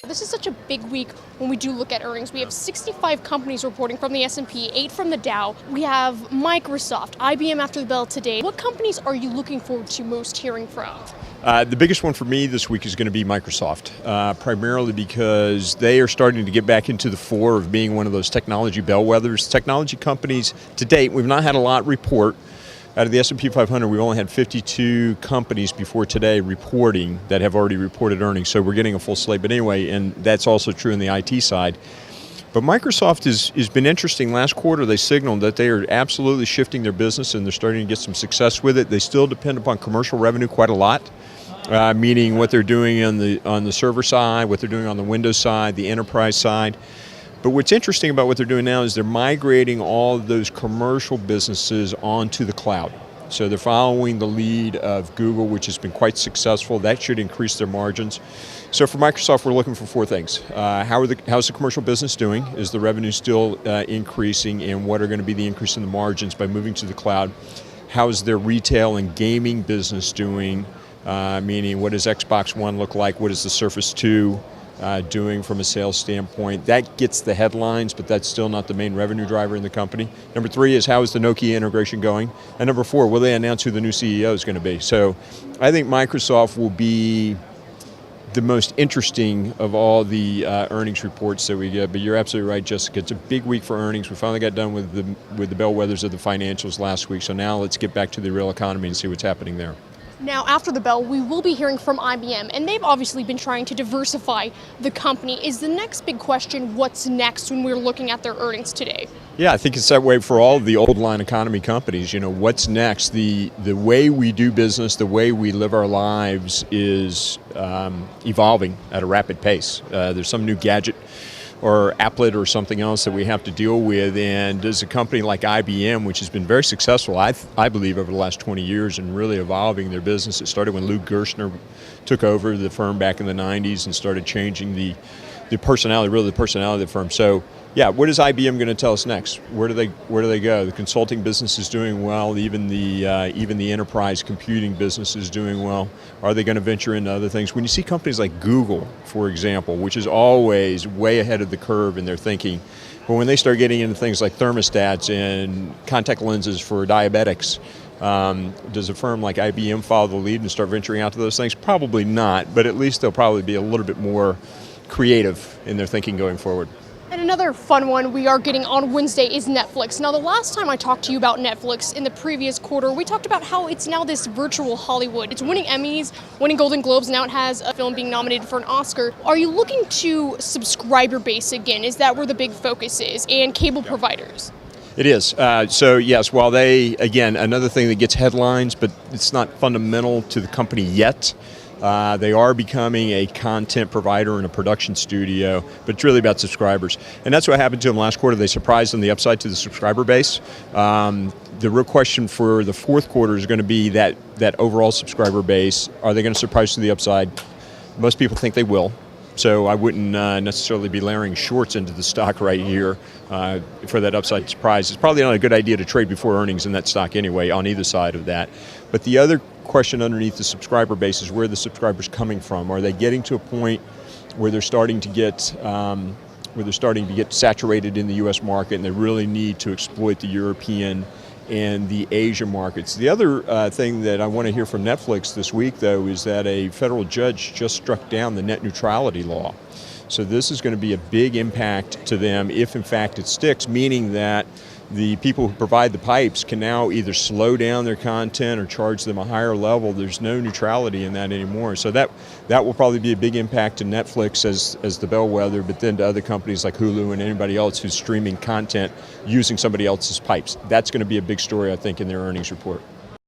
This is such a big week when we do look at earnings. We have 65 companies reporting from the S&P, 8 from the Dow. We have Microsoft, IBM after the bell today. What companies are you looking forward to most hearing from? The biggest one for me this week is going to be Microsoft, primarily because they are starting to get back into the fore of being one of those technology bellwethers. Technology companies, to date, we've not had a lot report. Out of the S&P 500, we've only had 52 companies before today reporting that have already reported earnings, so we're getting a full slate. But anyway, and that's also true in the IT side. But Microsoft has been interesting. Last quarter, they signaled that they are absolutely shifting their business and they're starting to get some success with it. They still depend upon commercial revenue quite a lot, meaning what they're doing on the server side, what they're doing on the Windows side, the enterprise side. But what's interesting about what they're doing now is they're migrating all of those commercial businesses onto the cloud. So they're following the lead of Google, which has been quite successful. That should increase their margins. So for Microsoft, we're looking for four things. How's the commercial business doing? Is the revenue still increasing? And what are going to be the increase in the margins by moving to the cloud? How is their retail and gaming business doing? Meaning, what does Xbox One look like? What is the Surface 2 doing from a sales standpoint? That gets the headlines, but that's still not the main revenue driver in the company. Number three is, how is the Nokia integration going? And number four, will they announce who the new CEO is going to be? So I think Microsoft will be the most interesting of all the earnings reports that we get. But you're absolutely right, Jessica. It's a big week for earnings. We finally got done with the bellwethers of the financials last week. So now let's get back to the real economy and see what's happening there. Now, after the bell, we will be hearing from IBM, and they've obviously been trying to diversify the company. Is the next big question what's next when we're looking at their earnings today? Yeah, I think it's that way for all of the old line economy companies. You know, what's next? The way we do business, the way we live our lives is evolving at a rapid pace. There's some new gadget or applet or something else that we have to deal with, and as a company like IBM, which has been very successful, I believe, over the last 20 years in really evolving their business. It started when Lou Gerstner took over the firm back in the 90s and started changing the personality, really the personality of the firm. So yeah, what is IBM going to tell us next? Where do they go? The consulting business is doing well. Even the enterprise computing business is doing well. Are they going to venture into other things? When you see companies like Google, for example, which is always way ahead of the curve in their thinking, but when they start getting into things like thermostats and contact lenses for diabetics, does a firm like IBM follow the lead and start venturing out to those things? Probably not, but at least they'll probably be a little bit more creative in their thinking going forward. And another fun one we are getting on Wednesday is Netflix. Now, the last time I talked to you about Netflix in the previous quarter, we talked about how it's now this virtual Hollywood. It's winning Emmys, winning Golden Globes, now it has a film being nominated for an Oscar. Are you looking to subscriber base again? Is that where the big focus is? And cable providers? It is. So yes, while they, again, another thing that gets headlines, but it's not fundamental to the company yet. They are becoming a content provider and a production studio, but it's really about subscribers. And that's what happened to them last quarter. They surprised on the upside to the subscriber base. The real question for the fourth quarter is going to be that overall subscriber base. Are they going to surprise to the upside? Most people think they will. So I wouldn't necessarily be layering shorts into the stock right here for that upside surprise. It's probably not a good idea to trade before earnings in that stock anyway, on either side of that. But the other question underneath the subscriber base is, where are the subscribers coming from? Are they getting to a point where they're starting to get saturated in the U.S. market, and they really need to exploit the European and the Asia markets? The other thing that I want to hear from Netflix this week, though, is that a federal judge just struck down the net neutrality law. So this is going to be a big impact to them if, in fact, it sticks, meaning that the people who provide the pipes can now either slow down their content or charge them a higher level. There's no neutrality in that anymore. So that will probably be a big impact to Netflix as the bellwether, but then to other companies like Hulu and anybody else who's streaming content using somebody else's pipes. That's going to be a big story, I think, in their earnings report.